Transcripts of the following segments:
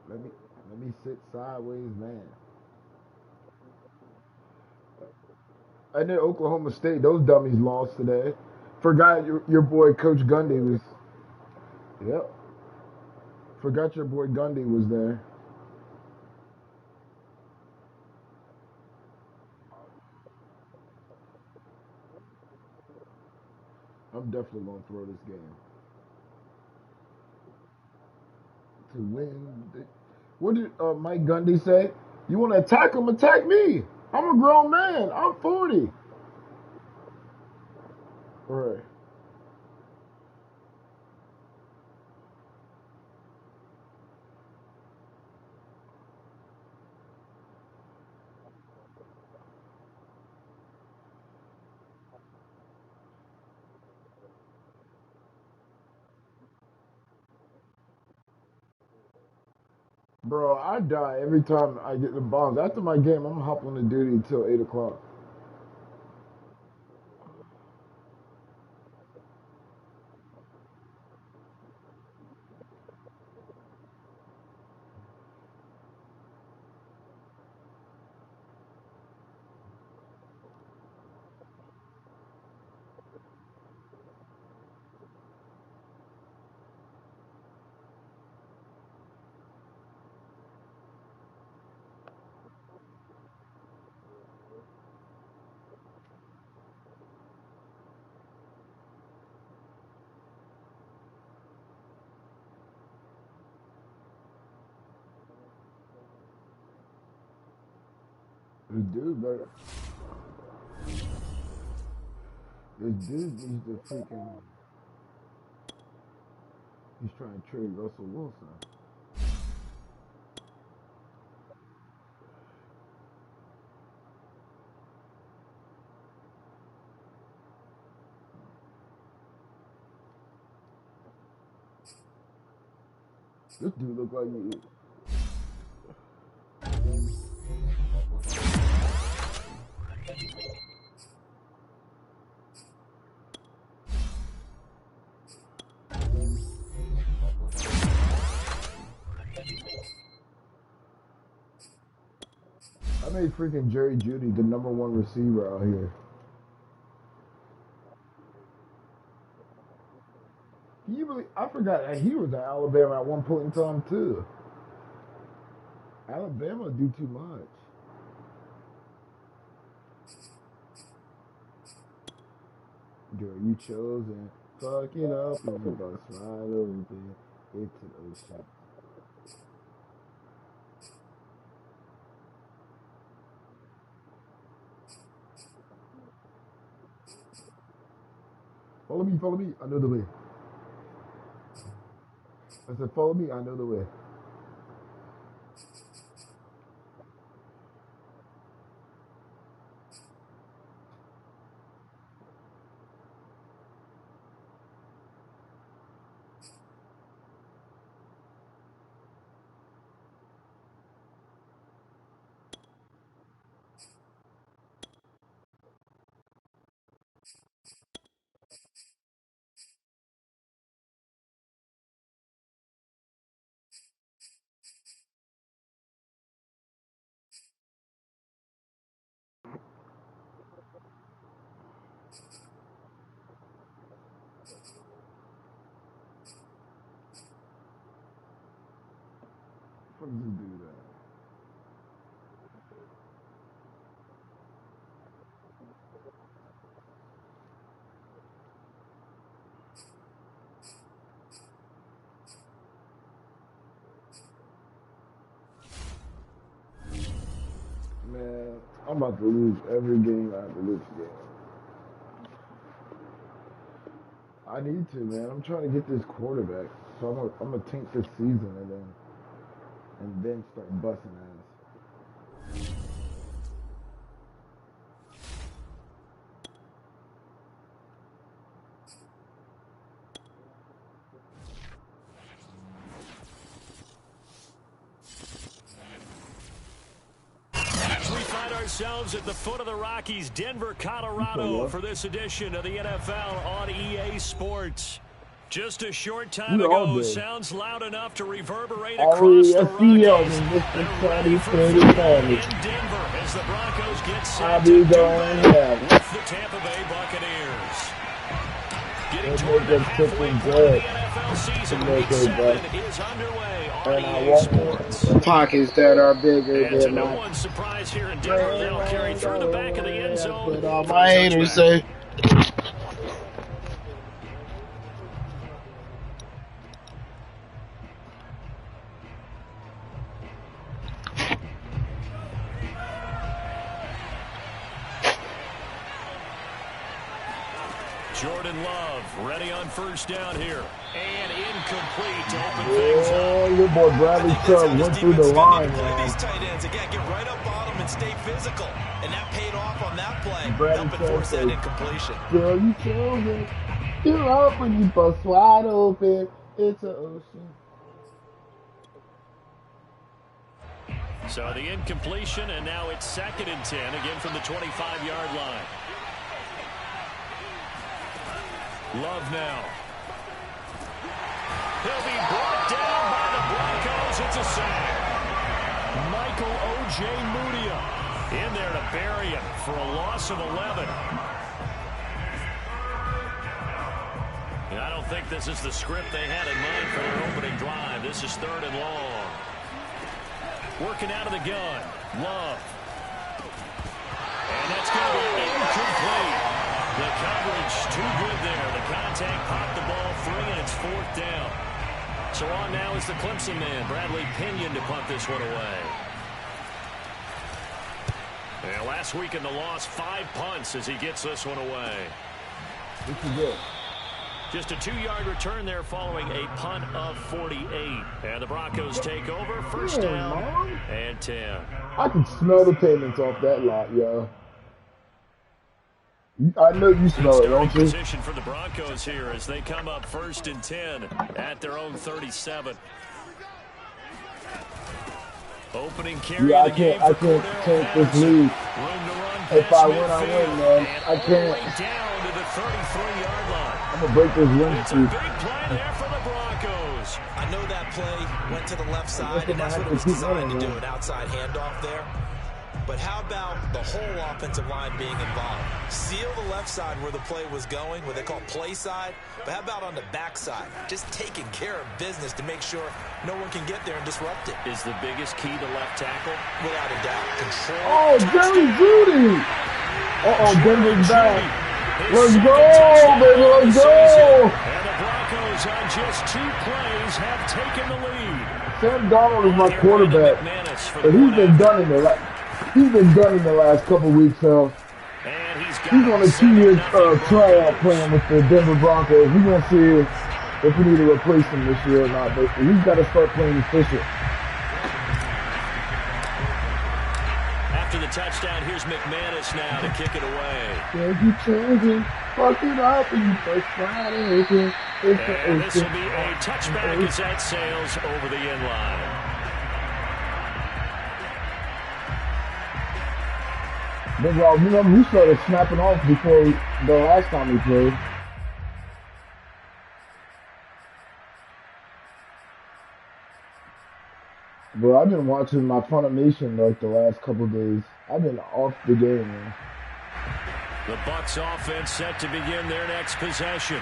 Let me let me sit sideways, man. And then Oklahoma State, those dummies lost today. Forgot your boy Coach Gundy was. Yep. Forgot your boy Gundy was there. I'm definitely gonna throw this game to win. What did Mike Gundy say? You want to attack him? Attack me. I'm a grown man. I'm 40. Right. Bro, I die every time I get the bombs. After my game, I'm hopping the duty until 8 o'clock. This dude, better. This dude needs to freaking. He's trying to trade Russell Wilson. This dude look like he. I made freaking Jerry Judy the #1 receiver out here. He really, I forgot that he was at Alabama at one point in time too. Alabama do too much. Girl, you chose and fuck it up and bust right open into the ocean. Follow me, follow me. I know the way. I said, follow me. I know the way. Fuck you do that. Man, I'm about to lose every game after this game. I need to, man. I'm trying to get this quarterback. So I'm gonna tank this season and then start busting ass. As we find ourselves at the foot of the Rockies, Denver, You say Colorado, what? for this edition of the NFL on EA Sports. Just a short time We all ago, did. sounds loud enough to reverberate across the R-E-S-E-L, Rockies. Mr. They're Teddy ready for Pretty football Savage. in Denver as the Broncos get I'll set be to do going battle ham. with the Tampa Bay Buccaneers. Getting They toward make the us halfway chicken point of the good. NFL season, To make Week it 7 best. is underway on And I EA walk Sports. in pockets that are bigger And to than no my one's surprise here in Denver, they'll carry through the back of the end zone But all for my a haters touchback. say. Jordan Love ready on first down here. And incomplete to open things up. Your boy Bradley Chubb went through the line. These tight ends again, get right up on them and stay physical, and that paid off on that play, helping force that incompletion. Girl, you chosen. You're open, you bust wide open. It's an ocean. So the incompletion, and now it's 2nd and 10, again from the 25-yard line. Love now. He'll be brought down by the Broncos. It's a sack. Michael O.J. Mudia in there to bury him for a loss of 11. And I don't think this is the script they had in mind for their opening drive. This is 3rd and long. Working out of the gun. Love. And that's going to be incomplete. The coverage too good there. The contact popped the ball free, and it's 4th down. So on now is the Clemson man, Bradley Pinion, to punt this one away. And last week in the loss, 5 punts as he gets this one away. This is good. Just a 2-yard return there following a punt of 48. And the Broncos take over. First down and 10. I can smell the payments off that lot, yo. I know you smell it, don't you? Position for the Broncos here as they come up 1st and 10 at their own 37. Opening carry. Yeah, I can't take this lead. If I win, I win, man. I can't. Down to the 33-yard line. I'm gonna break this win It's a streak. big play there for the Broncos. I know that play went to the left side, and that's what it was designed to do, an outside handoff there. But how about the whole offensive line being involved? Seal the left side where the play was going, what they call play side. But how about on the back side? Just taking care of business to make sure no one can get there and disrupt it. Is the biggest key to left tackle? Without a doubt. Control. Oh, Jerry Judy! Uh-oh, Denver's back. Let's go, baby, let's go! And the Broncos on just 2 plays have taken the lead. Sam Darnold is my quarterback, but he's been done in the last couple weeks, so he's on a 2-year tryout plan with the Denver Broncos. We're going to see if we need to replace him this year or not, but he's got to start playing efficient. After the touchdown, here's McManus now to kick it away. Yeah, you changing, fuck it up, and you first Friday. And this will be a touchback as that sails over the end line. But remember, we started snapping off before the last time we played. Bro, I've been watching my Funimation like the last couple days. I've been off the game, man. The Bucs offense set to begin their next possession.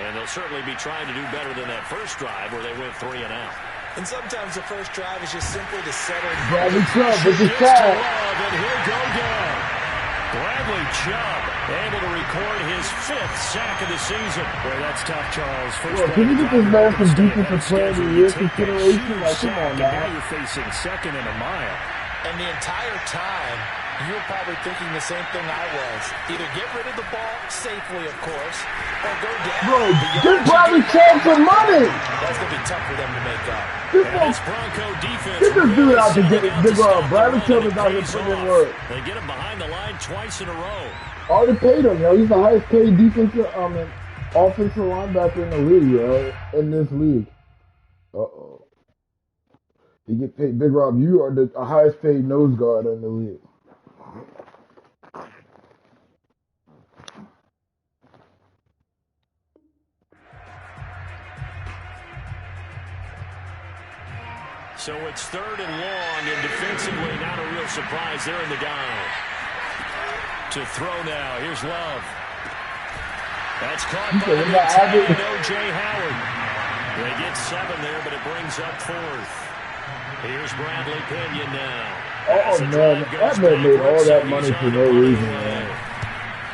And they'll certainly be trying to do better than that first drive where they went 3 and out. And sometimes the first drive is just simply to settle. Bradley Chubb with the sack. And he'll go down. Bradley Chubb able to record his 5th sack of the season. Boy, that's tough, Charles. Well, can you get this man some defensive player of the year consideration? Like, come on, now man. you're facing 2nd and a mile. And the entire time, you were probably thinking the same thing I was. Either get rid of the ball safely, of course, or go down. Bro, get Bradley Chubb some money. That's going to be tough for them to make up. This Bronco defense. Get this dude out to get Bradley Chubb is out here putting in work. They get him behind the line twice in a row. Already paid him, yo. He's the highest paid offensive linebacker in the league, yo. In this league. Uh-oh. You get paid. Big Rob, you are the highest paid nose guard in the league. So it's 3rd and long, and defensively not a real surprise. They're in the dive. To throw now. Here's Love. That's caught by the tight end, O.J. Howard. They get 7 there, but it brings up 4th. Here's Bradley Pinion now. Oh, man. That man made all that money for no reason, man.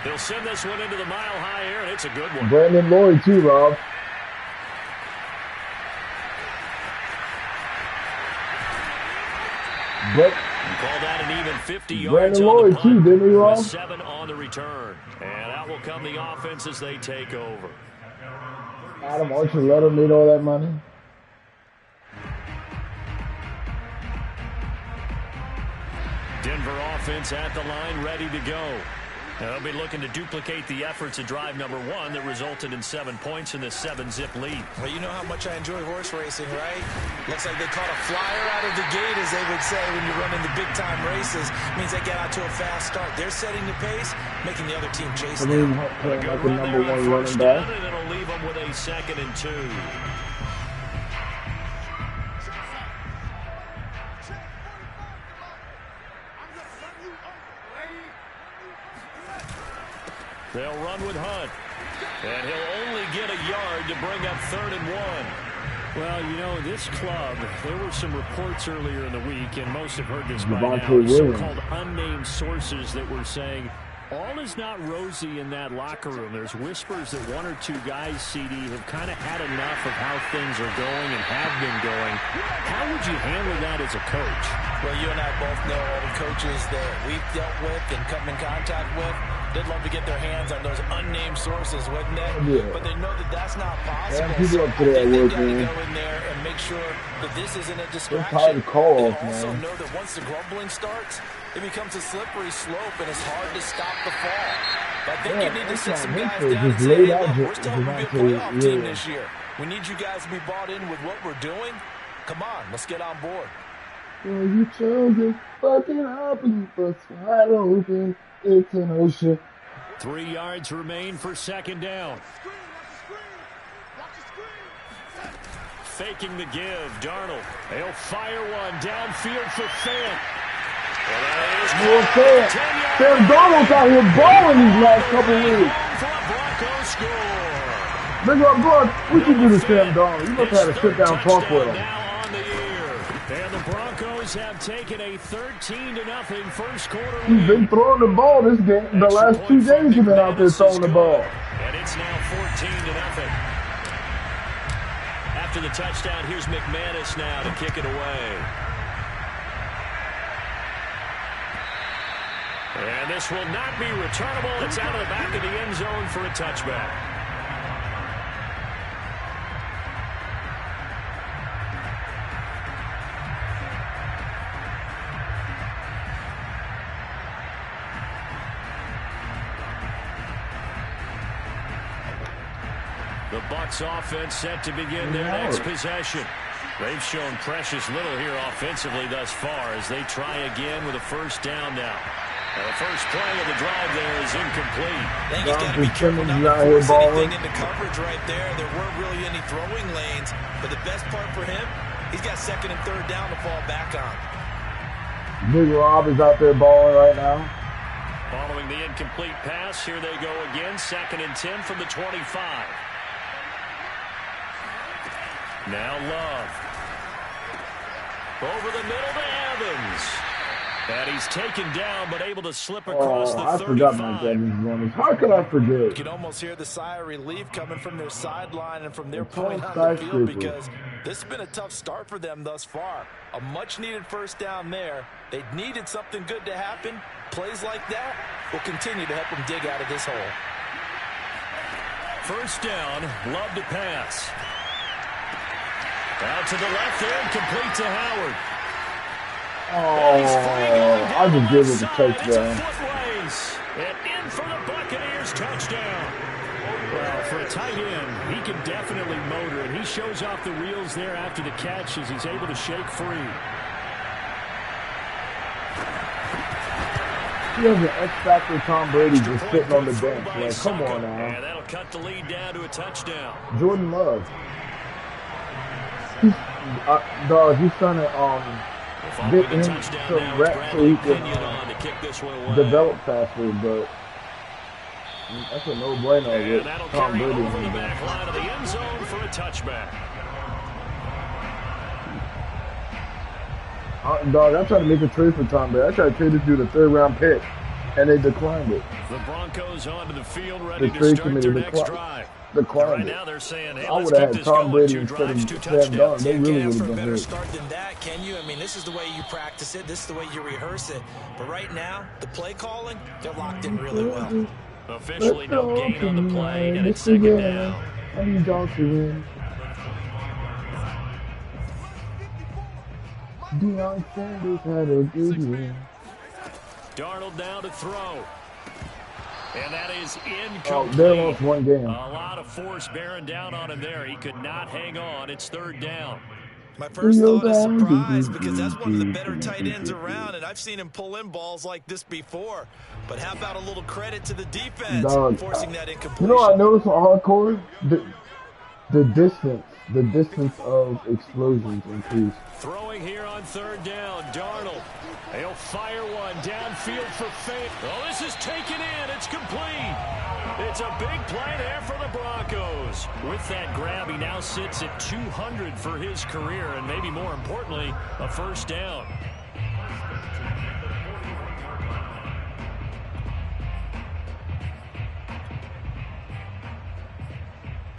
He'll send this one into the mile-high air, and it's a good one. Brandon Lloyd, too, Rob. But called out an even 50 yards Brandon on Lloyd, the too, didn't he, Rob? 7 on the return. And out will come the offense as they take over. Adam Archuleta made all that money. Denver offense at the line, ready to go. They'll be looking to duplicate the efforts of drive number 1 that resulted in 7 points in this 7-zip lead. Well, you know how much I enjoy horse racing, right? Looks like they caught a flyer out of the gate, as they would say, when you're running the big-time races. Means they get out to a fast start. They're setting the pace, making the other team chase them. Playing like the number 1 running back. And it'll leave them with a 2nd and 2. They'll run with Hunt. And he'll only get a yard to bring up 3rd and 1. Well, you know, this club, there were some reports earlier in the week, and most have heard this by now, so-called unnamed sources that were saying all is not rosy in that locker room. There's whispers that 1 or 2 guys, CD, have kind of had enough of how things are going and have been going. How would you handle that as a coach? Well, you and I both know all the coaches that we've dealt with and come in contact with. They'd love to get their hands on those unnamed sources, wouldn't they? Yeah. But they know that that's not possible. Yeah, people up to that work, man. They got to go in there and make sure that this isn't a distraction. They're tired of calls, they also man. know that once the grumbling starts, it becomes a slippery slope, and it's hard to stop the fall. But I think you need to sit some guys down and say, hey, look, we're still going to be a playoff team this year. We need you guys to be bought in with what we're doing. Come on, let's get on board. Well, you chose fucking up and you bust wide open. It's an ocean. 3 yards remain for 2nd down. Faking the give, Darnold. They'll fire one downfield for Fant. More Fant. Sam Darnold's out here balling these last couple of weeks. Big up, Buck. We should do the Sam Darnold. You must have had a sit-down talk with him. And the Broncos have taken a 13-0 first quarter lead. He's been throwing the ball this game. The last 2 games he's been out there throwing the ball. And it's now 14-0. After the touchdown, here's McManus now to kick it away. And this will not be returnable. It's out of the back of the end zone for a touchback. The Bucs offense set to begin their next possession. They've shown precious little here offensively thus far as they try again with a 1st down now. The first play of the drive there is incomplete. I think he's got to be careful not to force anything into coverage right there. There weren't really any throwing lanes, but the best part for him, he's got 2nd and 3rd down to fall back on. Big Rob is out there balling right now. Following the incomplete pass, here they go again. 2nd and 10 from the 25. Now Love. Over the middle to Evans. And he's taken down, but able to slip across the 35. I forgot Mike Evans running. How could I forget? You can almost hear the sigh of relief coming from their sideline and from their point on the field, because this has been a tough start for them thus far. A much-needed 1st down there. They needed something good to happen. Plays like that will continue to help them dig out of this hole. 1st down, Love to pass. Out to the left there, complete to Howard. Oh, I just gave it a touchdown. And in for the Buccaneers touchdown. Well, for a tight end, he can definitely motor it. He shows off the reels there after the catch as he's able to shake free. He has an X-Factor Tom Brady just sitting on the bench. Like, come on now. And that'll cut the lead down to a touchdown. Jordan Love. Dog, he's trying to get Following the him touchdown some now, it's reps so Bradley he can Pinion on to kick this one away. develop faster, but that's a no-brainer And with that'll Tom carry Brady. over the back line of the end zone for a touchback. Dog, I tried to make a trade for Tom Brady. I tried to trade this dude a third-round pick, and they declined it. The Broncos onto the field, ready The to trade start committee their next drive. declined Right it. now they're saying, hey, I let's would have keep had this Tom going. Brady 2 instead drives, of 2 Sam Darnold. touchdowns. They really Can't would ask for have a been better hurt. start than that, can you? I mean, this is the way you practice it. This is the way you rehearse it. But right now, the play calling, they're locked in really well. Officially no gain on the play, and it's second down. I need y'all to win. Deion Sanders had a good year. Darnold down to throw. And that is incomplete. Oh, they lost one game. A lot of force bearing down on him there. He could not hang on. It's third down. My first thought is surprise because that's one of the better tight ends around, and I've seen him pull in balls like this before. But how about a little credit to the defense forcing that incompletion? You know what I noticed on hardcore? The distance of explosions increased. Throwing here on third down, Darnold. He'll fire one downfield for fame. Oh, this is taken in. It's complete. It's a big play there for the Broncos. With that grab, he now sits at 200 for his career, and maybe more importantly, a first down.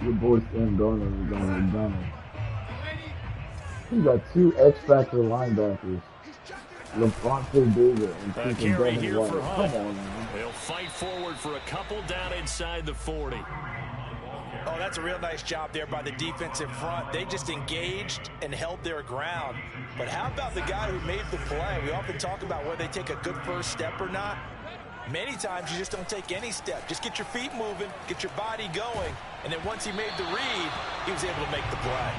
Your boy Sam Darnold is going to McDonald's. He got 2 X-Factor linebackers. Levante David and Carry here White. for Hunt. Come on, man. They'll fight forward for a couple down inside the 40. Oh, that's a real nice job there by the defensive front. They just engaged and held their ground. But how about the guy who made the play? We often talk about whether they take a good first step or not. Many times you just don't take any step. Just get your feet moving, get your body going, and then once he made the read, he was able to make the play.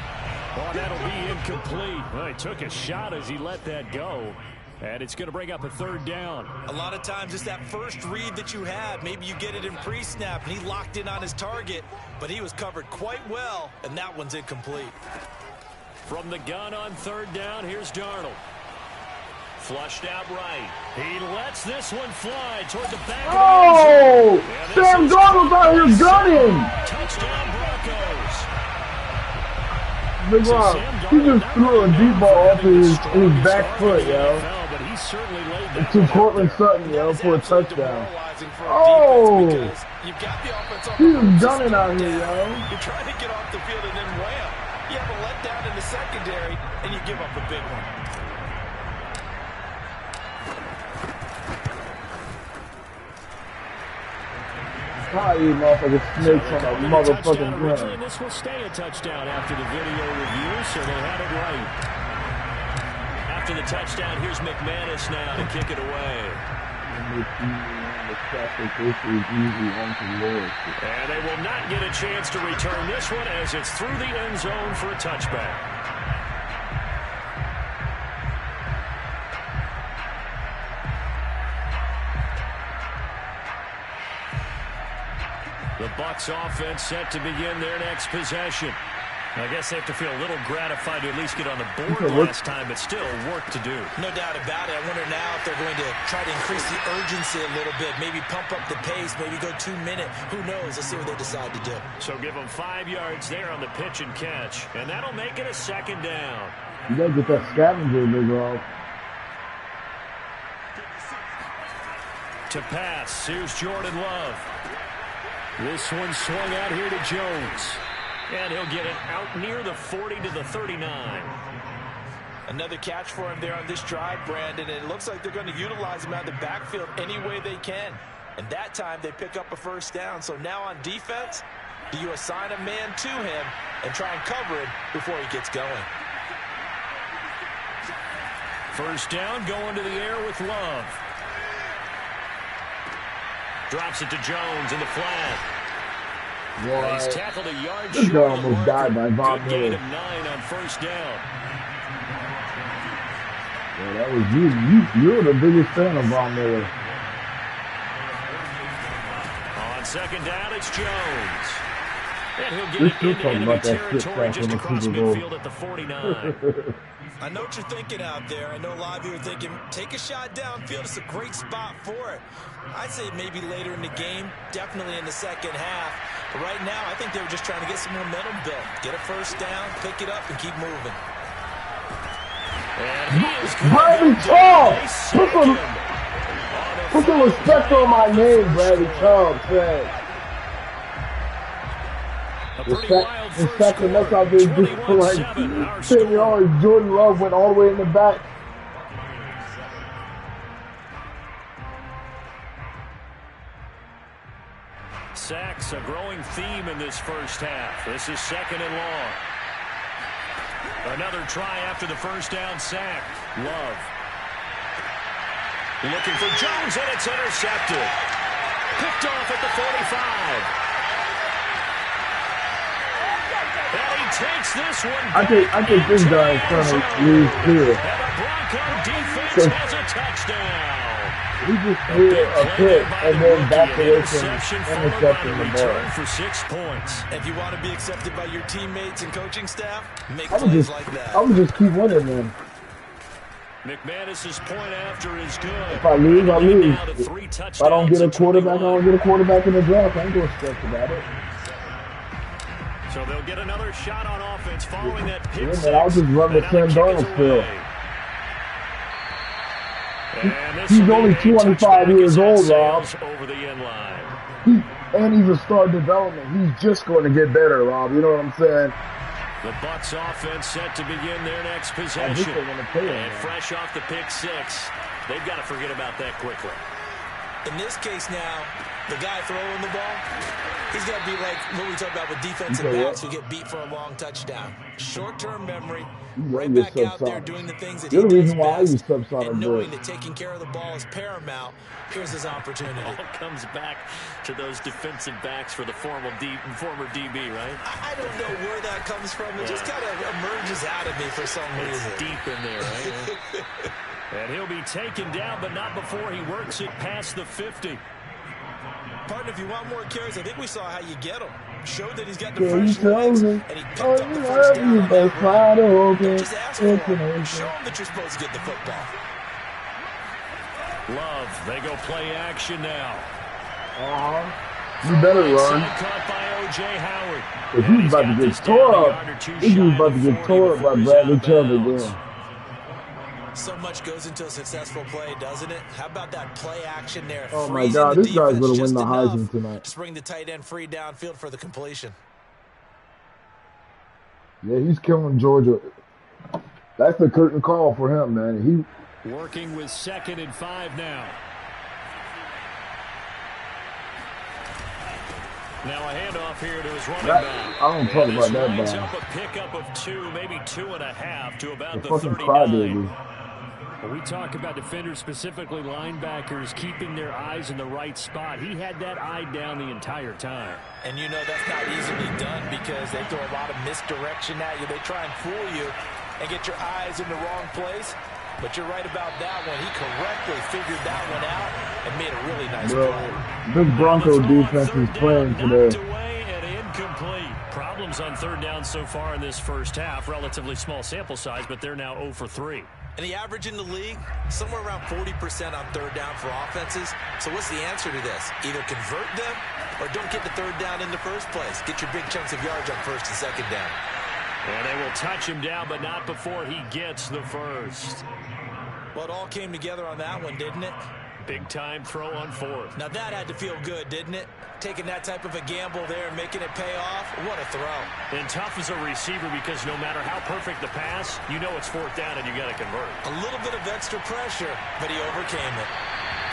Oh, that'll be incomplete. Well, he took a shot as he let that go. And it's going to bring up a third down. A lot of times it's that first read that you have. Maybe you get it in pre-snap, and he locked in on his target, but he was covered quite well, and that one's incomplete. From the gun on third down, here's Darnold. Flushed out right. He lets this one fly toward the back of the end zone. Sam Darnold's out here gunning! Touchdown Broncos. Big Rob, he just threw a deep ball off his back foot, yo. To Cortland Sutton, yo, for a touchdown. Oh! He was gunning out here, yo. You're trying to get off the field and then wham. You have a letdown in the secondary, and you give up a big one. Probably you motherfucking snakes on a motherfucking ground. This will stay a touchdown after the video review, so they had it right. After the touchdown, here's McManus now to kick it away. And they will not get a chance to return this one as it's through the end zone for a touchback. The Bucs offense set to begin their next possession. I guess they have to feel a little gratified to at least get on the board last time, but still work to do. No doubt about it. I wonder now if they're going to try to increase the urgency a little bit, maybe pump up the pace, maybe go 2 minutes. Who knows? Let's see what they decide to do. So give them 5 yards there on the pitch and catch, and that'll make it a second down. You got to get that scavenger, big Rob. To pass, here's Jordan Love. This one swung out here to Jones. And he'll get it out near the 40 to the 39. Another catch for him there on this drive, Brandon. And it looks like they're going to utilize him out of the backfield any way they can. And that time they pick up a first down. So now on defense, do you assign a man to him and try and cover him before he gets going? First down, going to the air with Love. Drops it to Jones in the flat. Boy, He's tackled a yard this short. guy almost died by Bob Good gain Miller. of 9 on first down. Yeah, that was you. You're the biggest fan of Von Miller. On second down, it's Jones. And he'll get We're it still into talking enemy about that shit territory sack just on the across Super Bowl. midfield at the 49. I know what you're thinking out there. I know a lot of you are thinking, take a shot downfield. It's a great spot for it. I'd say maybe later in the game, definitely in the second half. But right now, I think they were just trying to get some momentum built. Get a first down, pick it up, and keep moving. And he is Bradley Chubb! Put some respect on my name, Bradley Chubb, man. The second that's out there just for like 10 yards. Jordan Love went all the way in the back. Sacks, a growing theme in this first half. This is second and long. Another try after the first down sack. Love. Looking for Jones, and it's intercepted. Picked off at the 45. And he takes this one. I think this guy is trying to lose too. And the Bronco defense has a touchdown. He just threw a pick and then back away from intercepting the ball. For 6 points. If you want to be accepted by your teammates and coaching staff, make plays like that. I would just keep winning, man. McManus's point after is good. If I lose, I lose. If I don't get a quarterback, I don't get a quarterback in the draft. I ain't going to stress about it. So they'll get another shot on offense following that pick. Yeah, man, I'll just run the Sam Darnold still. He's only 25 years old, Rob. Over the end line. And he's a star development. He's just going to get better, Rob. You know what I'm saying? The Bucs offense set to begin their next possession. And fresh off the pick six, they've got to forget about that quickly. In this case now, the guy throwing the ball, he's got to be like what we talk about with defensive backs who get beat for a long touchdown. Short-term memory, right back out there doing the things that he does best, and knowing that taking care of the ball is paramount. Here's his opportunity. All comes back to those defensive backs for the former DB, right? I don't know where that comes from. It just kind of emerges out of me for some reason. It's deep in there, right? And he'll be taken down, but not before he works it past the 50. Partner, if you want more carries, I think we saw how you get him. Showed that he's got the fresh legs, and he picked up the first down. Don't just ask for him. Show him that you're supposed to get the football. Love, they go play action now. You better run. Caught by O.J. Howard. If he's about to get tore up, he's about to get tore up by Bradley Chubb again. So much goes into a successful play, doesn't it? How about that play action there? Oh my God, this guy's going to win the Heisman tonight. Just bring the tight end free downfield for the completion. Yeah, he's killing Georgia. That's the curtain call for him, man. Working with 2nd and 5 now. Now a handoff here to his running back. I don't talk about that lines ball. Up a pickup of 2, maybe 2.5 to about the fucking 39. Well, we talk about defenders, specifically linebackers, keeping their eyes in the right spot. He had that eye down the entire time. And you know that's not easily done because they throw a lot of misdirection at you. They try and fool you and get your eyes in the wrong place. But you're right about that one. He correctly figured that one out and made a really nice play. This Bronco defense is playing today. Away and incomplete. Problems on 3rd down so far in this first half. Relatively small sample size, but they're now 0 for 3. And the average in the league, somewhere around 40% on 3rd down for offenses. So what's the answer to this? Either convert them or don't get the 3rd down in the first place. Get your big chunks of yards on 1st and 2nd down. And they will touch him down, but not before he gets the first. Well, it all came together on that one, didn't it? Big-time throw on 4th. Now that had to feel good, didn't it? Taking that type of a gamble there and making it pay off. What a throw. And tough as a receiver because no matter how perfect the pass, you know it's 4th down and you got to convert. A little bit of extra pressure, but he overcame it.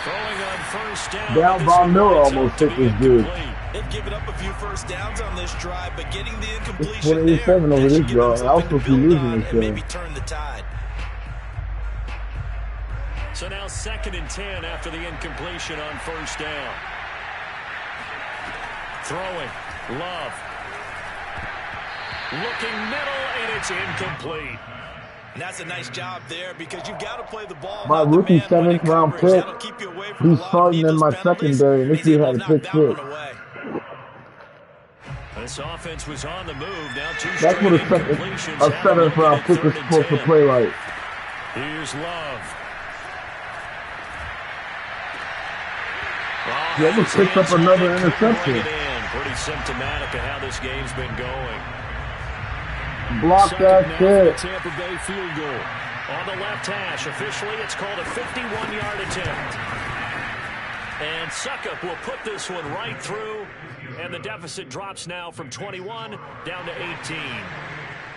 Throwing on 1st down. Down Von Miller almost hit this dude. They've given up a few first downs on this drive, but getting the incompletion there, 27 over this drive. I was supposed to be losing this maybe turn the tide. So now 2nd and 10 after the incompletion on 1st down. Throwing. Love. Looking middle, and it's incomplete. And that's a nice job there because you've got to play the ball. My rookie 7th round pick, he's starting in my secondary, and this dude had a pick six. This offense was on the move. Now two That's what straight a incompletions. seventh round pick is supposed to play like. Here's Love. He almost picked up another interception. Pretty symptomatic of how this game's been going. Block that shit. Tampa Bay field goal. On the left hash, officially it's called a 51-yard attempt. And Suckup will put this one right through, and the deficit drops now from 21 down to 18.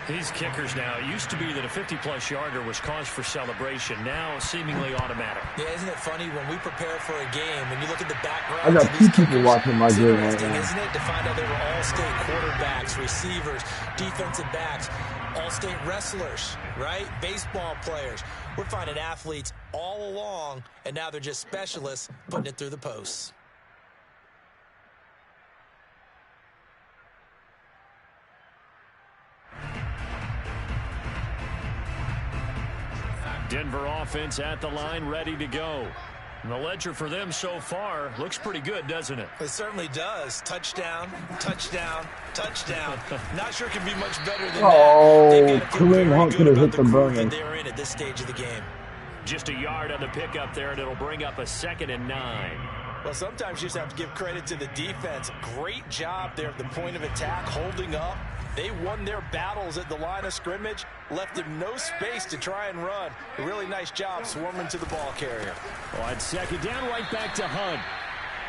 These kickers now, it used to be that a 50-plus yarder was cause for celebration. Now seemingly automatic. Yeah, isn't it funny when we prepare for a game, when you look at the background? I got two people watching my game right now. Isn't it, to find out they were all-state quarterbacks, receivers, defensive backs, all-state wrestlers, right? Baseball players. We're finding athletes all along, and now they're just specialists putting it through the posts. Denver offense at the line, ready to go. And the ledger for them so far looks pretty good, doesn't it? It certainly does. Touchdown, touchdown, touchdown. Not sure it can be much better than that. Oh, Kareem Hunt could have hit the burner. They're in at this stage of the game. Just a yard on the pickup there, and it'll bring up a 2nd and 9. Well, sometimes you just have to give credit to the defense. Great job there at the point of attack, holding up. They won their battles at the line of scrimmage, left him no space to try and run. A really nice job swarming to the ball carrier. Well, on 2nd down, right back to Hunt.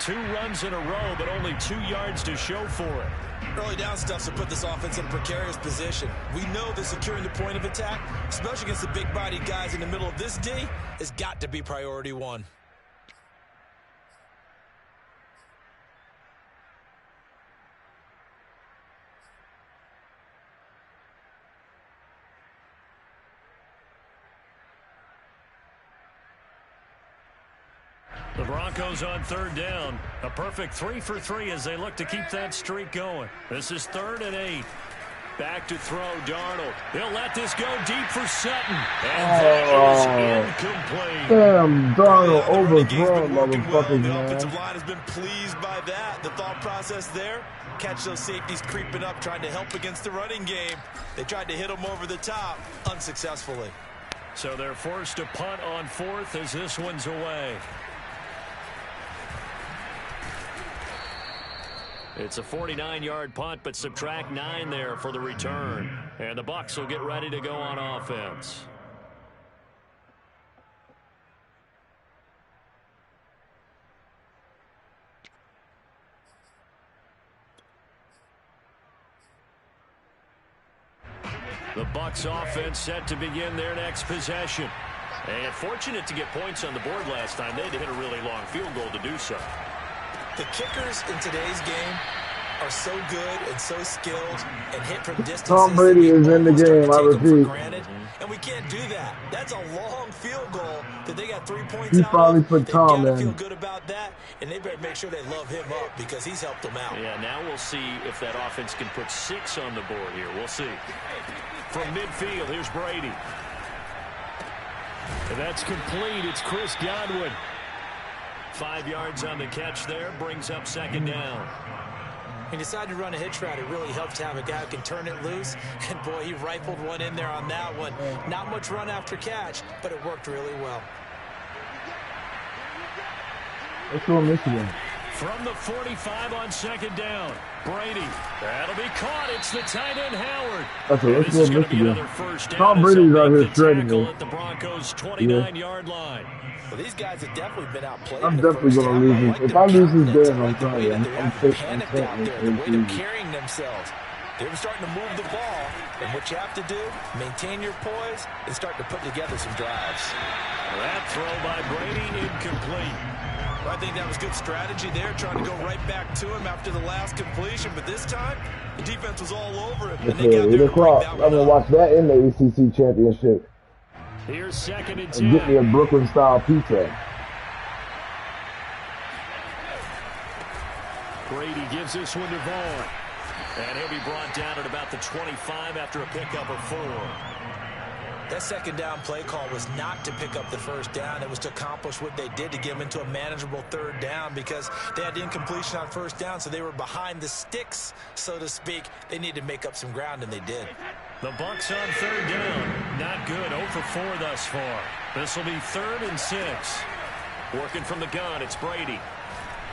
2 runs in a row, but only 2 yards to show for it. Early down stuff to put this offense in a precarious position. We know that securing the point of attack, especially against the big-bodied guys in the middle of this D, has got to be priority 1. The Broncos on 3rd down. A perfect 3 for 3 as they look to keep that streak going. This is 3rd and 8. Back to throw, Darnold. He'll let this go deep for Sutton. And that is incomplete. Damn, Darnold overthrown, motherfuckers, The man. offensive line has been pleased by that. The thought process there, catch those safeties creeping up, trying to help against the running game. They tried to hit them over the top, unsuccessfully. So they're forced to punt on 4th as this one's away. It's a 49-yard punt, but subtract 9 there for the return. And the Bucs will get ready to go on offense. The Bucs offense set to begin their next possession. And fortunate to get points on the board last time. They had to hit a really long field goal to do so. The kickers in today's game are so good and so skilled and hit from distances. Tom Brady is in the game, I repeat. And we can't do that. That's a long field goal that they got 3 points He out probably of. put They've Tom got to in. feel good about that, and they better make sure they love him up because he's helped them out. Yeah, now we'll see if that offense can put 6 on the board here. We'll see. From midfield, here's Brady. And that's complete. It's Chris Godwin. 5 yards on the catch there, brings up 2nd down. He decided to run a hitch route. It really helps to have a guy who can turn it loose. And, boy, he rifled one in there on that one. Not much run after catch, but it worked really well. Let's go Michigan. From the 45 on 2nd down, Brady. That'll be caught. It's the tight end, Howard. That's it. Let's go Michigan. Tom Tom Brady's out here shredding me. at the Broncos' 29-yard line. Well, these guys have definitely been outplayed. I'm definitely going to lose this. If I lose this game, I'm sorry. I'm panicked out there. The way they're carrying themselves. They were starting to move the ball. And what you have to do, maintain your poise and start to put together some drives. That throw by Brady incomplete. Well, I think that was good strategy there, trying to go right back to him after the last completion. But this time, the defense was all over him. And they got there to break that one I'm going to watch that in the ACC championship. Here's 2nd and 10. And get me a Brooklyn-style pizza. Brady gives this one to Vaughn. And he'll be brought down at about the 25 after a pickup of 4. That second down play call was not to pick up the first down. It was to accomplish what they did to get them into a manageable third down because they had incompletion on first down, so they were behind the sticks, so to speak. They needed to make up some ground, and they did. The Bucs on third down. Not good. 0 for 4 thus far. This will be 3rd and 6. Working from the gun, it's Brady.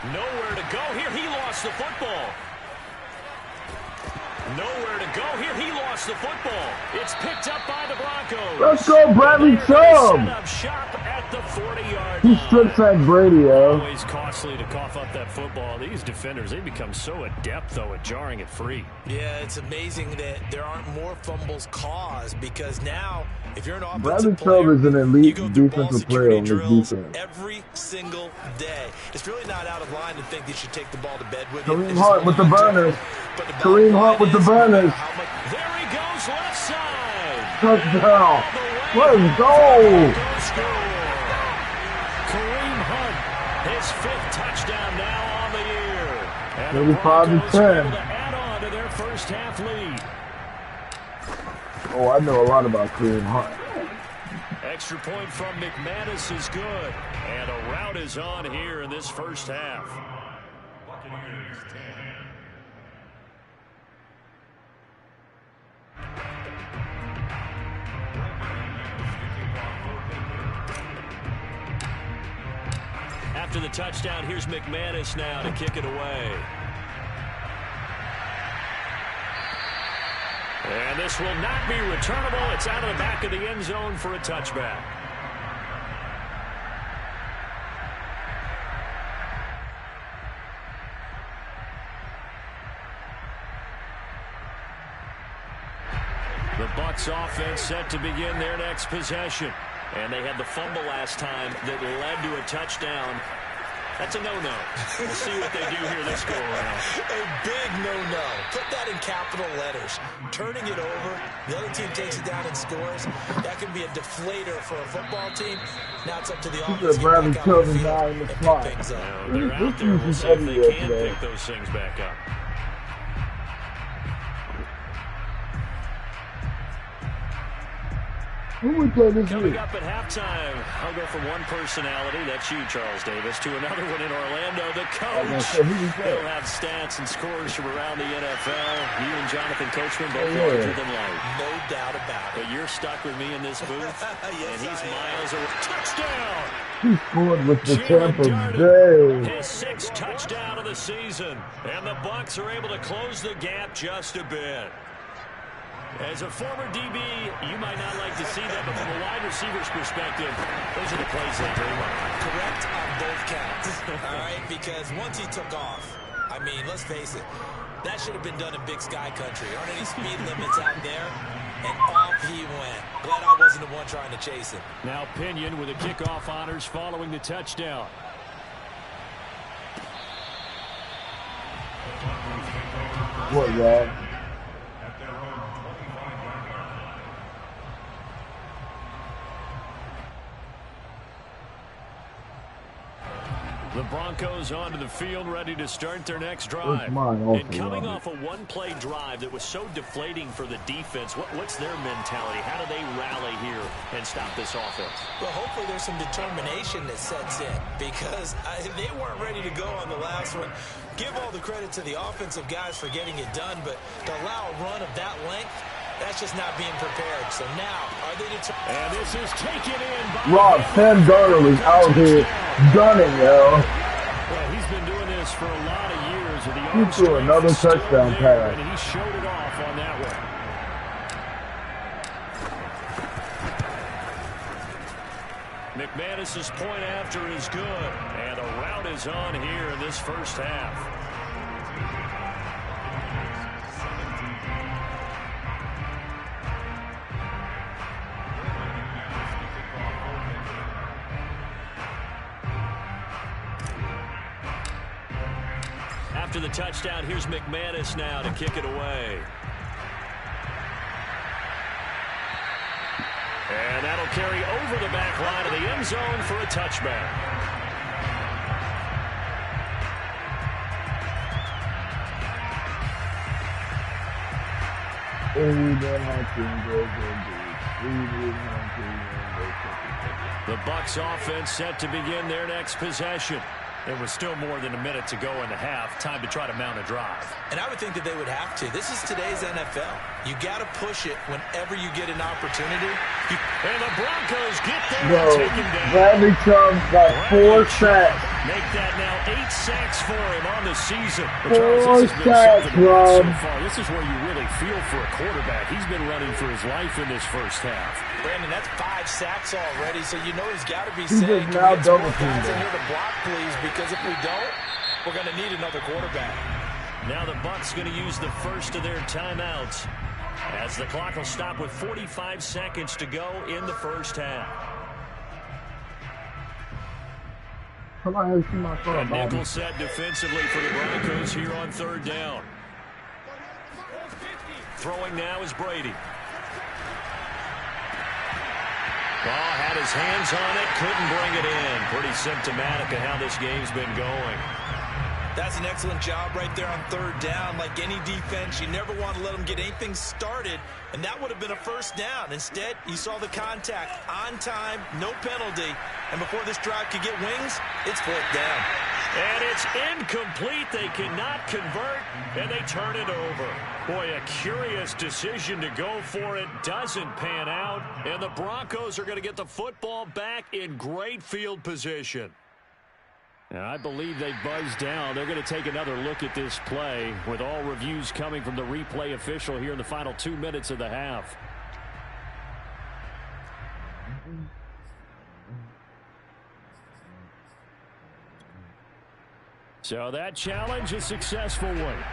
Nowhere to go here. He lost the football. Nowhere to go here. He lost the football. It's picked up by the Broncos. Let's go, Bradley Chubb. Set up shop at the 40-yard He line. strip sacked Brady, yo. Always costly to cough up that football. These defenders, they become so adept, though, at jarring it free. Yeah, it's amazing that there aren't more fumbles caused because now, if you're an Bradley offensive Chubb player, is an you elite go through ball defensive player security on drills his defense. every single day. It's really not out of line to think they should take the ball to bed with Kareem you. Hunt with the burners. Kareem Hunt with the burners. There he goes, left side. Touchdown. Let's go. Kareem Hunt, his 5th touchdown now on the year. And 35 to 10. able to add on to their first half lead. Oh, I know a lot about Kareem Hunt. Extra point from McManus is good. And a rout is on here in this first half. After the touchdown, here's McManus now to kick it away. And this will not be returnable. It's out of the back of the end zone for a touchback. The Bucs offense set to begin their next possession. And they had the fumble last time that led to a touchdown. That's a no-no. We'll see what they do here this go-around. A big no-no. Put that in capital letters. Turning it over, the other team takes it down and scores. That can be a deflator for a football team. Now it's up to the offense to Bradley get back on the Chubb field in the and slot. pick things up. They're out there. We'll see if they can pick those things back up. Who we play this Coming week? up at halftime, I'll go from one personality, that's you, Charles Davis, to another one in Orlando, the coach. He'll have stats and scores from around the NFL. You and Jonathan Coachman both larger than life. No doubt about it. But you're stuck with me in this booth, and he's miles away. Touchdown! He scored with the Jalen Tampa Darden, Bay. his 6th touchdown of the season. And the Bucs are able to close the gap just a bit. As a former DB, you might not like to see that, but from a wide receiver's perspective, those are the plays they dream of. Correct on both counts. All right, because once he took off, I mean, let's face it, that should have been done in Big Sky Country. Aren't any speed limits out there? And off he went. Glad I wasn't the one trying to chase him. Now Pinion with the kickoff honors following the touchdown. What, y'all? The Broncos onto the field, ready to start their next drive. Mine also, and coming off a one-play drive that was so deflating for the defense, what's their mentality? How do they rally here and stop this offense? Well, hopefully there's some determination that sets in because they weren't ready to go on the last one. Give all the credit to the offensive guys for getting it done, but to allow a run of that length, that's just not being prepared. So now, are they determined? And this is taken in by Rob, Sam Darnold is out here gunning, yo. Well, he's been doing this for a lot of years. With the He arm threw strength another still touchdown there, pass. and he showed it off on that one. McManus's point after is good, and a rout is on here in this first half. After the touchdown, here's McManus now to kick it away. And that'll carry over the back line of the end zone for a touchback. Oh, that happened. The Bucs offense set to begin their next possession. There was still more than a minute to go in the half. Time to try to mount a drive. And I would think that they would have to. This is today's NFL. You got to push it whenever you get an opportunity. And the Broncos get there Bro, and take him down. Bradley Chubb's got 4 sacks. Make that now 8 sacks for him on the season. Four sacks, Rob. So far, this is where you really feel for a quarterback. He's been running for his life in this first half. Brandon, that's 5 sacks already, so you know he's got to be He's saying, now "Can we get some double more guys in teamed. here to block, please, because if we don't, we're going to need another quarterback." Now the Bucs going to use the first of their timeouts as the clock will stop with 45 seconds to go in the first half. And nickel set defensively for the Broncos here on third down. Throwing now is Brady. Ball had his hands on it, couldn't bring it in. Pretty symptomatic of how this game's been going. That's an excellent job right there on third down. Like any defense, you never want to let them get anything started, and that would have been a first down. Instead, you saw the contact on time, no penalty, and before this drive could get wings, it's fourth down. And it's incomplete. They cannot convert, and they turn it over. Boy, a curious decision to go for it. Doesn't pan out, and the Broncos are going to get the football back in great field position. And I believe they buzzed down. They're going to take another look at this play with all reviews coming from the replay official here in the final 2 minutes of the half. So that challenge, a successful one.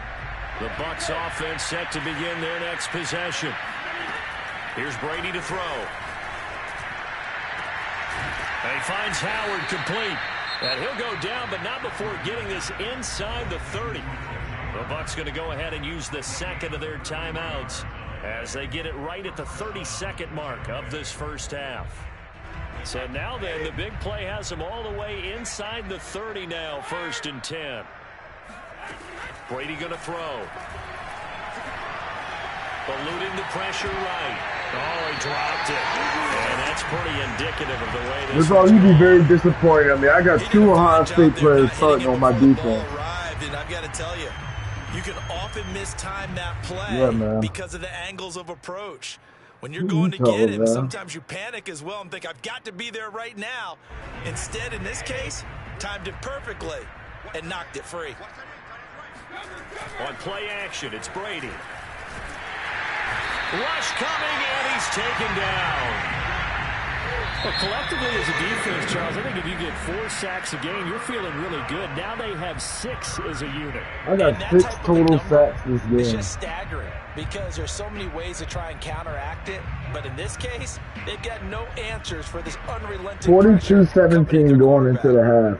The Bucs offense set to begin their next possession. Here's Brady to throw. And he finds Howard complete. And he'll go down, but not before getting this inside the 30. The Bucs going to go ahead and use the second of their timeouts as they get it right at the 32nd mark of this first half. So now then, the big play has them all the way inside the 30 now, 1st and 10. Brady going to throw. Eluding the pressure right. Oh, he dropped it. And that's pretty indicative of the way this This you'd be very disappointed. I mean, I got 2 Ohio State players starting on my defense. And I've got to tell you, you can often mistime that play because of the angles of approach. When you're going to get him, sometimes you panic as well and think, I've got to be there right now. Instead, in this case, timed it perfectly and knocked it free. On play action, it's Brady. Rush coming, and he's taken down. Well, collectively as a defense, Charles, I think if you get 4 sacks a game, you're feeling really good. Now they have 6 as a unit. I got 6 total sacks this game. It's just staggering because there's so many ways to try and counteract it. But in this case, they've got no answers for this unrelenting 42-17 going into the half.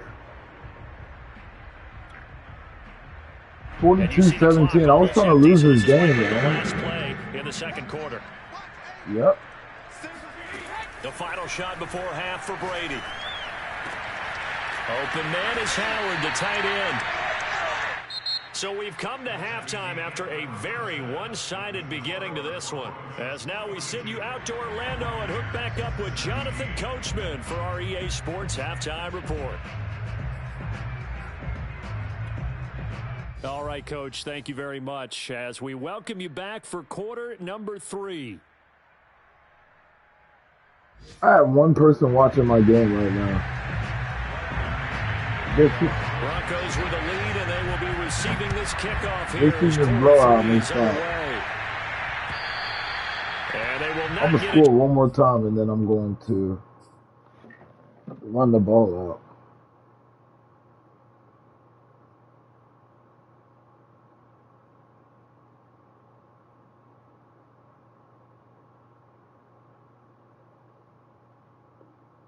42-17. I was trying to lose this game, man. In the second quarter. Yep. The final shot before half for Brady. Open man is Howard, the tight end. So we've come to halftime after a very one-sided beginning to this one. As now we send you out to Orlando and hook back up with Jonathan Coachman for our EA Sports Halftime Report. All right, Coach, thank you very much as we welcome you back for quarter number 3. I have one person watching my game right now. Broncos with the lead, and they will be receiving this kickoff here. This is a blowout. And they will not I'm going to score one more time, and then I'm going to run the ball out.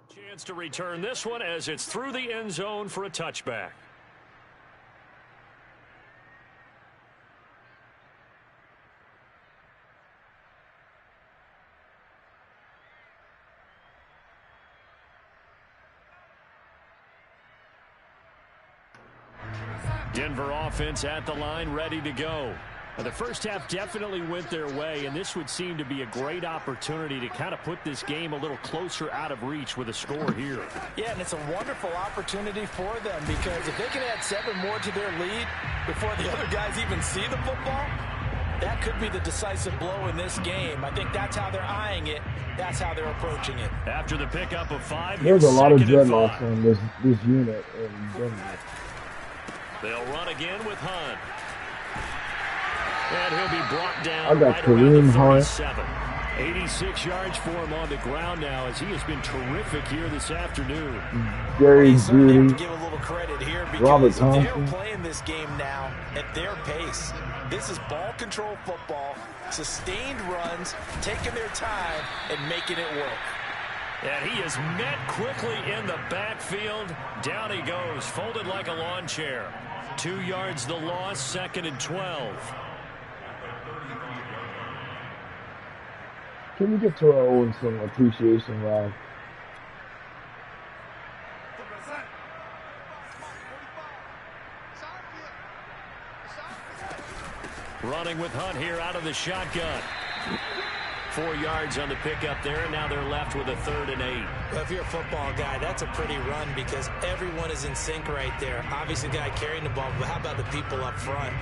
Chance to return this one as it's through the end zone for a touchback. Denver offense at the line, ready to go. The first half definitely went their way, and this would seem to be a great opportunity to kind of put this game a little closer out of reach with a score here. Yeah, and it's a wonderful opportunity for them because if they can add 7 more to their lead before the other guys even see the football, that could be the decisive blow in this game. I think that's how they're eyeing it. That's how they're approaching it. After the pickup of 5, there's a lot of dreadlocks on this unit in Denver. They'll run again with Hunt. And he'll be brought down I got right Kareem around the Hunt. 37. 86 yards for him on the ground now as he has been terrific here this afternoon. Jerry Judy, Give a little credit here Robert because Thompson. they're playing this game now at their pace. This is ball control football, sustained runs, taking their time and making it work. And he is met quickly in the backfield. Down he goes, folded like a lawn chair. 2 yards the loss, 2nd and 12. Can we get to our own some appreciation live? Running with Hunt here out of the shotgun. 4 yards on the pickup there, and now they're left with a 3rd and 8. Well, if you're a football guy, that's a pretty run because everyone is in sync right there. Obviously, the guy carrying the ball, but how about the people up front?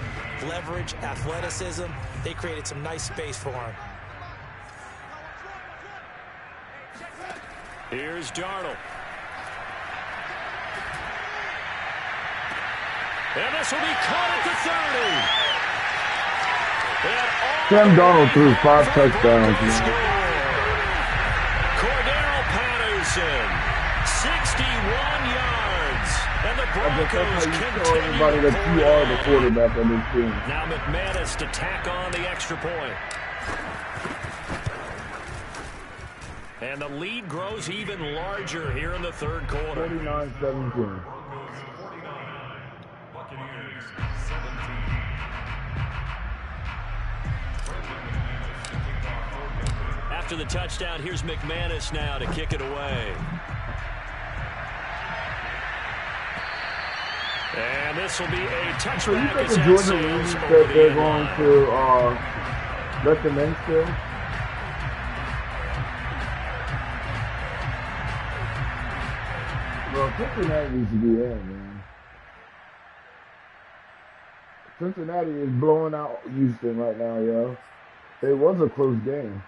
Leverage, athleticism, they created some nice space for him. Here's Darnold. And this will be caught at the 30. Sam Darnold threw 5 touchdowns. Cordero Patterson, 61 yards. And the Broncos continue everybody that you are the quarterback of this team. Now McManus to tack on the extra point. And the lead grows even larger here in the 3rd quarter. 49-17. After the touchdown, here's McManus now to kick it away. And this will be a touchback. So you think the Georgia league that they're going to recommend still? Well, Cincinnati needs to be in, man. Cincinnati is blowing out Houston right now, yo. It was a close game.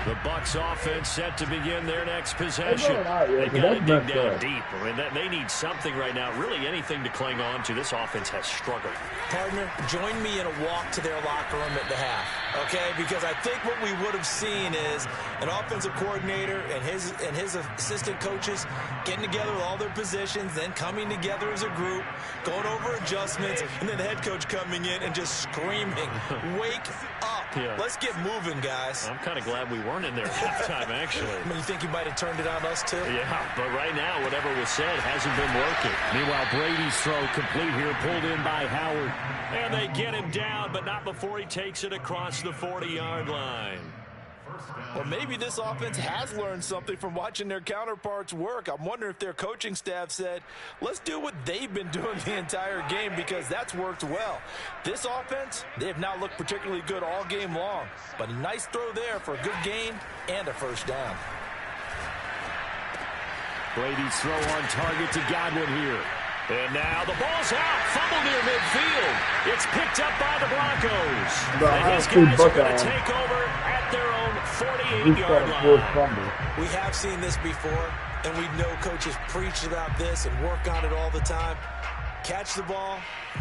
The Bucs offense set to begin their next possession. They got to dig down deep. I mean, they need something right now, really anything to cling on to. This offense has struggled. Partner, join me in a walk to their locker room at the half, okay? Because I think what we would have seen is an offensive coordinator and his assistant coaches getting together with all their positions, then coming together as a group, going over adjustments, and then the head coach coming in and just screaming, wake up. Yeah. Let's get moving, guys. I'm kind of glad we weren't in there at halftime, actually. I mean, you think he might have turned it on us, too? Yeah, but right now, whatever was said hasn't been working. Meanwhile, Brady's throw complete here, pulled in by Howard. And they get him down, but not before he takes it across the 40-yard line. Well, maybe this offense has learned something from watching their counterparts work. I'm wondering if their coaching staff said, let's do what they've been doing the entire game because that's worked well. This offense, they have not looked particularly good all game long, but a nice throw there for a good gain and a first down. Brady's throw on target to Godwin here. And now the ball's out. Fumble near midfield. It's picked up by the Broncos. And these guys are going to take over at their own 48-yard line. We have seen this before, and we know coaches preach about this and work on it all the time. Catch the ball.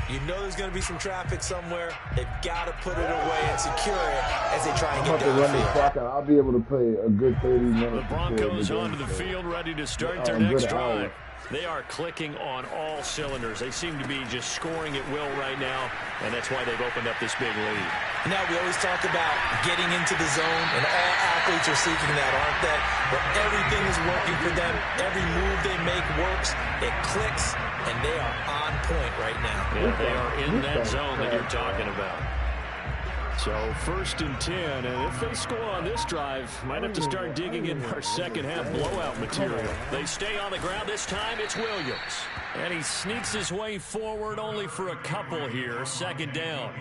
You know there's going to be some traffic somewhere. They've got to put it away and secure it as they try and get down the field. I'll be able to play a good 30 minutes. The Broncos onto the field, ready to start their next drive. They are clicking on all cylinders. They seem to be just scoring at will right now, and that's why they've opened up this big lead. Now, we always talk about getting into the zone, and all athletes are seeking that, aren't they? Where everything is working for them. Every move they make works. It clicks, and they are on point right now. Yeah, they are in that zone that you're talking about. So 1st and 10, and if they score on this drive, might have to start digging in our second half blowout material. They stay on the ground this time. It's Williams. And he sneaks his way forward only for a couple here. 2nd down.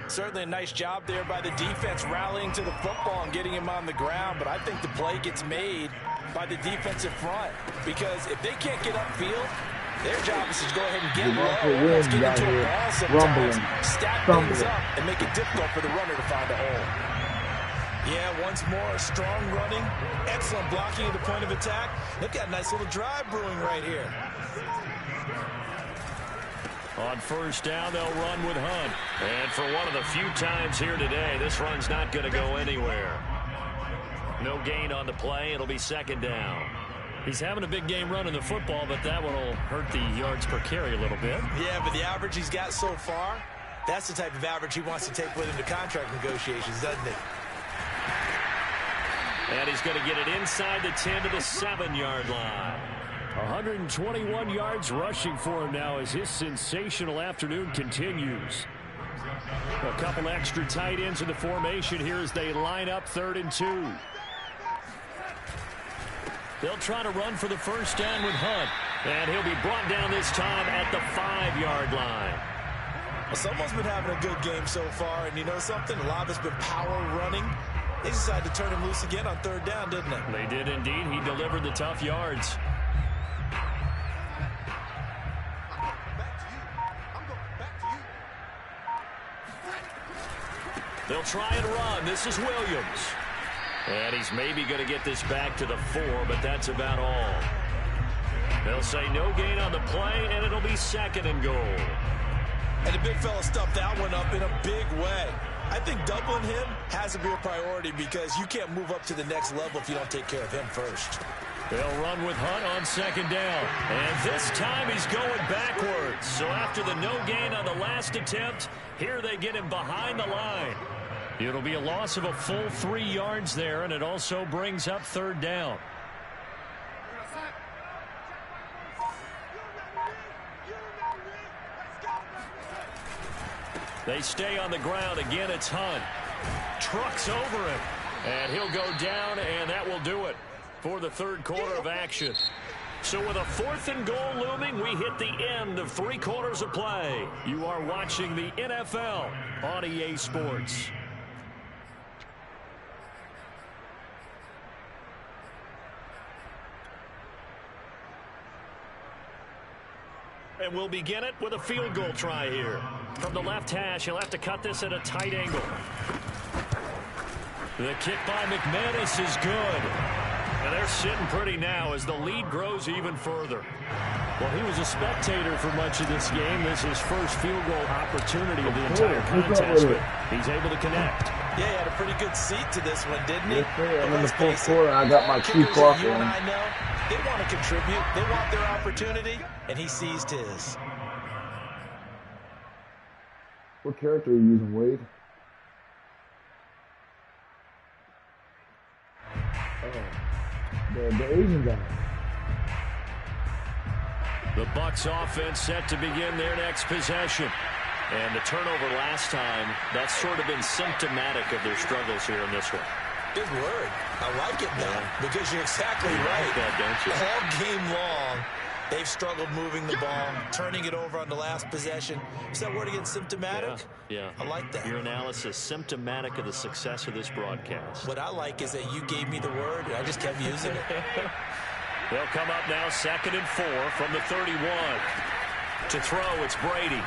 Certainly a nice job there by the defense rallying to the football and getting him on the ground. But I think the play gets made by the defensive front. Because if they can't get upfield, their job is to go ahead and get low, almost get into a ball sometimes, stack things up, and make it difficult for the runner to find a hole. Yeah, once more, strong running, excellent blocking at the point of attack. They've got a nice little drive brewing right here. On 1st down, they'll run with Hunt. And for one of the few times here today, this run's not going to go anywhere. No gain on the play. It'll be 2nd down. He's having a big game running the football, but that one will hurt the yards per carry a little bit. Yeah, but the average he's got so far, that's the type of average he wants to take with him to contract negotiations, doesn't he? And he's going to get it inside the 10 to the 7-yard line. 121 yards rushing for him now as his sensational afternoon continues. A couple extra tight ends in the formation here as they line up 3rd and 2. They'll try to run for the 1st down with Hunt. And he'll be brought down this time at the 5-yard line. Well, someone's been having a good game so far, and you know something? A lot of it's been power running. They decided to turn him loose again on 3rd down, didn't they? They did indeed. He delivered the tough yards. They'll try and run. This is Williams. And he's maybe going to get this back to the 4, but that's about all. They'll say no gain on the play, and it'll be 2nd and goal. And the big fella stuffed that one up in a big way. I think doubling him has to be a priority because you can't move up to the next level if you don't take care of him first. They'll run with Hunt on 2nd down. And this time he's going backwards. So after the no gain on the last attempt, here they get him behind the line. It'll be a loss of a full 3 yards there, and it also brings up 3rd down. They stay on the ground. Again, it's Hunt. Trucks over him. And he'll go down, and that will do it for the 3rd quarter of action. So with a 4th and goal looming, we hit the end of 3 quarters of play. You are watching the NFL on EA Sports. And we'll begin it with a field goal try here. From the left hash, he'll have to cut this at a tight angle. The kick by McManus is good. And they're sitting pretty now as the lead grows even further. Well, he was a spectator for much of this game. This is his first field goal opportunity of the entire contest, but he's able to connect. Yeah, he had a pretty good seat to this one, didn't he? Yes, sir. I'm in the 4th quarter. I got my key clock you on. and I know, they want to contribute. They want their opportunity, and he seized his. What character are you using, Wade? Oh, the Asian guy. The Bucs offense set to begin their next possession. And the turnover last time, that's sort of been symptomatic of their struggles here in this one. Good word. I like it now because you're exactly right. Like that, don't you? All game long, they've struggled moving the ball, turning it over on the last possession. Is that word again, symptomatic? Yeah. I like that. Your analysis, symptomatic of the success of this broadcast. What I like is that you gave me the word, and I just kept using it. They'll come up now 2nd and 4 from the 31. To throw, it's Brady.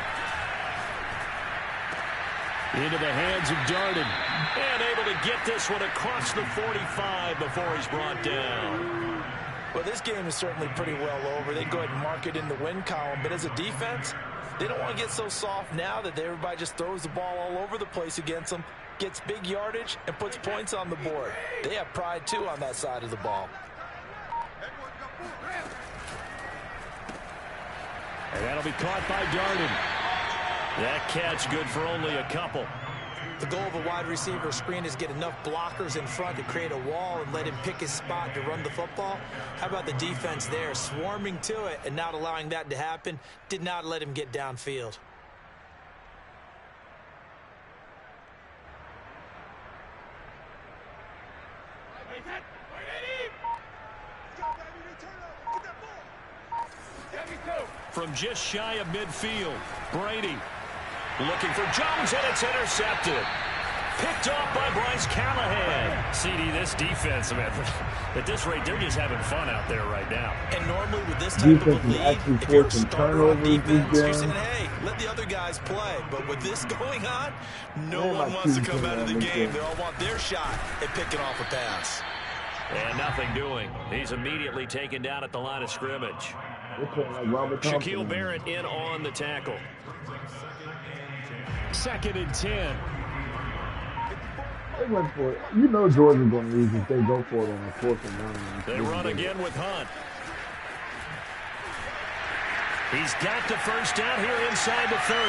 Into the hands of Darden. And able to get this one across the 45 before he's brought down. Well, this game is certainly pretty well over. They can go ahead and mark it in the win column. But as a defense, they don't want to get so soft now that everybody just throws the ball all over the place against them, gets big yardage, and puts points on the board. They have pride, too, on that side of the ball. And that'll be caught by Darden. That catch good for only a couple. The goal of a wide receiver screen is get enough blockers in front to create a wall and let him pick his spot to run the football. How about the defense there, swarming to it and not allowing that to happen? Did not let him get downfield. from just shy of midfield. Brady looking for Jones, and it's intercepted. Picked off by Bryce Callahan. CD, this defense, man, at this rate, they're just having fun out there right now. And normally with this type of a lead, if you're a starter on defense, you're saying, hey, let the other guys play. But with this going on, no one wants to come out of the game. They all want their shot at picking off a pass. And nothing doing. He's immediately taken down at the line of scrimmage. Shaquille Barrett in on the tackle. 2nd and 10. They went for it. You know Georgia's going to lose if they go for it on the 4th and 9. They run again with Hunt. He's got the first down here inside the 30.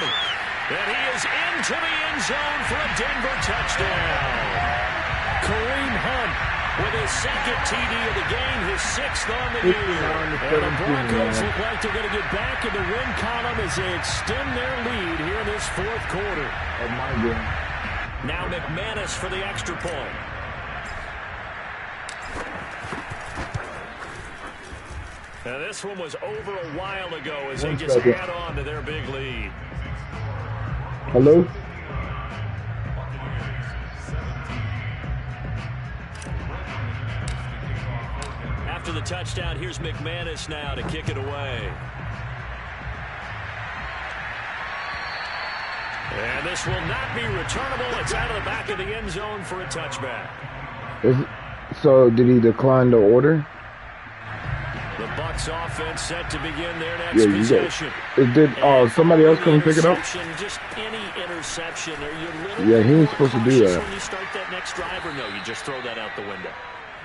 And he is into the end zone for a Denver touchdown. Kareem Hunt with his 2nd TD of the game, his 6th on the year. And the Broncos look like they're going to get back in the win column as they extend their lead here in this 4th quarter. Of my game. Now McManus for the extra point. Now this one was over a while ago as they just add on to their big lead. Hello? After the touchdown, here's McManus now to kick it away. And this will not be returnable. It's out of the back of the end zone for a touchback. So did he decline the order? The Bucs offense set to begin their next possession. Somebody else come pick it up? Just any interception. Yeah, he ain't supposed to do that. When you start that next drive, or no, you just throw that out the window?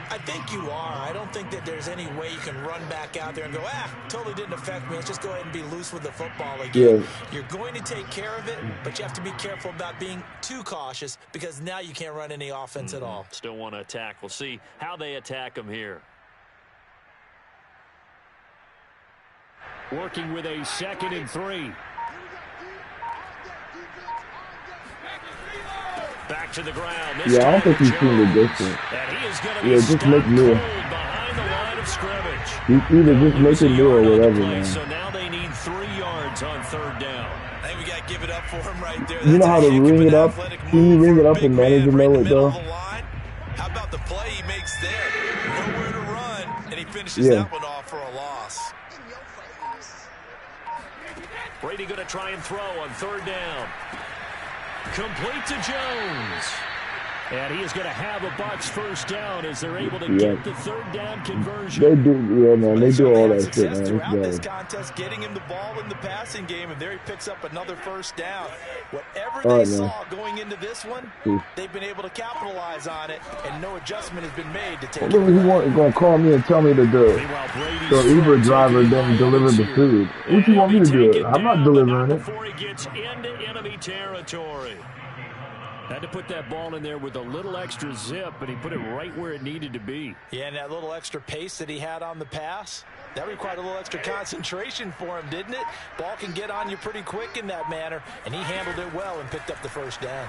I think you are. I don't think that there's any way you can run back out there and go, totally didn't affect me. Let's just go ahead and be loose with the football again. Yeah. You're going to take care of it, but you have to be careful about being too cautious because now you can't run any offense at all. Still want to attack. We'll see how they attack them here. Working with a 2nd and 3. Back to the ground. I don't think he's seen the distance. Just make Neal. Behind the line of scrimmage. Either just make it Neal or whatever, man. So now they need 3 yards on 3rd down. I think we got to give it up for him right there. You know how to ring it up? Can you ring it up and manager know it, though? How about the play he makes there? Nowhere to run, and he finishes that one off for a loss. Brady going to try and throw on 3rd down. Complete to Jones. And he is going to have a Bucs first down as they're able to get the 3rd down conversion. They do, man. They do all that shit, man. Throughout this contest, getting him the ball in the passing game, and there he picks up another first down. Whatever they saw going into this one, they've been able to capitalize on it, and no adjustment has been made to take it. What he going to call me and tell me to do? So Uber driver then deliver the food. What you want me to do? I'm not delivering it. Before he gets into enemy territory. Had to put that ball in there with a little extra zip, but he put it right where it needed to be. Yeah, and that little extra pace that he had on the pass, that required a little extra concentration for him, didn't it? Ball can get on you pretty quick in that manner, and he handled it well and picked up the first down.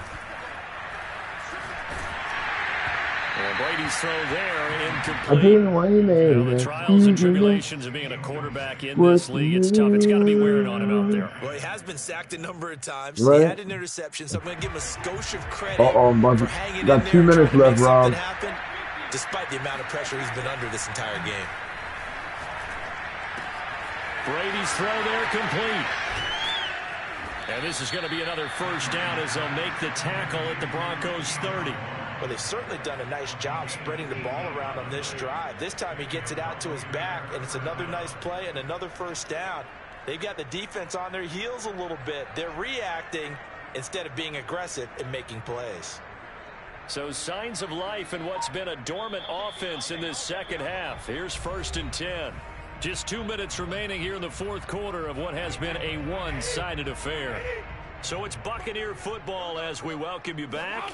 And Brady's throw there incomplete. The trials and tribulations of being a quarterback in this league, it's tough. It's got to be wearing on him out there. Well, he has been sacked a number of times. Right. He had an interception, so I'm going to give him a skosh of credit for hanging in there. Got 2 minutes left, Rob. Despite the amount of pressure he's been under this entire game. Brady's throw there complete. And this is going to be another first down as they'll make the tackle at the Broncos 30. Well, they've certainly done a nice job spreading the ball around on this drive. This time he gets it out to his back, and it's another nice play and another first down. They've got the defense on their heels a little bit. They're reacting instead of being aggressive and making plays. So signs of life in what's been a dormant offense in this second half. Here's 1st and 10. Just 2 minutes remaining here in the 4th quarter of what has been a one-sided affair. So it's Buccaneer football as we welcome you back.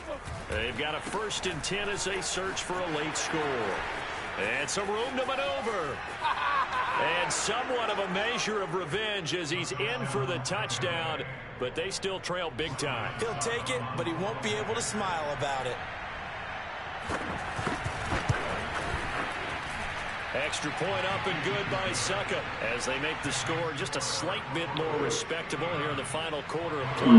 They've got a 1st and 10 as they search for a late score. And some room to maneuver. And somewhat of a measure of revenge as he's in for the touchdown, but they still trail big time. He'll take it, but he won't be able to smile about it. Extra point up and good by Succa as they make the score just a slight bit more respectable here in the final quarter of play.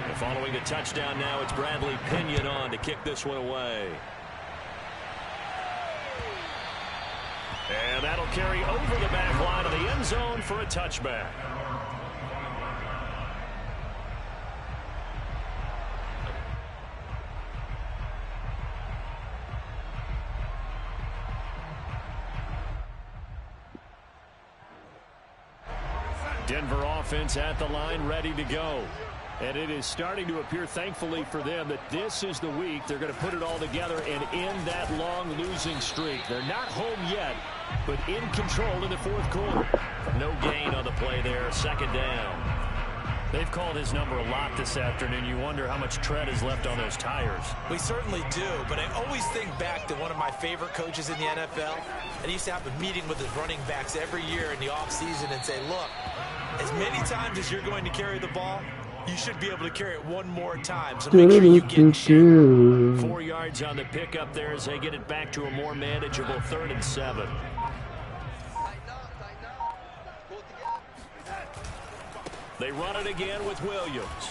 And following a touchdown now, it's Bradley Pinion on to kick this one away. And that'll carry over the back line of the end zone for a touchback. Denver offense at the line, ready to go. And it is starting to appear, thankfully for them, that this is the week they're going to put it all together and end that long losing streak. They're not home yet, but in control in the fourth quarter. No gain on the play there, second down. They've called his number a lot this afternoon. You wonder how much tread is left on those tires. We certainly do, but I always think back to one of my favorite coaches in the NFL. And he used to have a meeting with his running backs every year in the offseason and say, look, as many times as you're going to carry the ball, you should be able to carry it one more time. So make sure you get in shape. 4 yards on the pickup there as they get it back to a more manageable 3rd and 7. They run it again with Williams.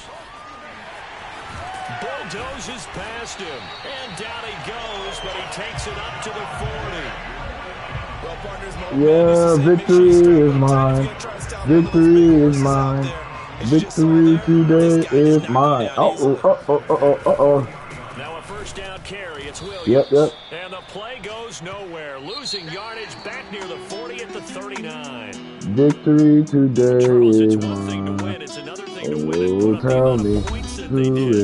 Bulldozes past him. And down he goes, but he takes it up to the 40. Well, partners, yeah, victory is mine. Victory is mine. Victory today is mine. Now a first down carry. It's Williams. Yep. And the play goes nowhere. Losing yardage back near the 40 at the 39. Victory today Charles, is it's one thing to mine. win. It's another thing to win it. Oh, tell me Points that they did.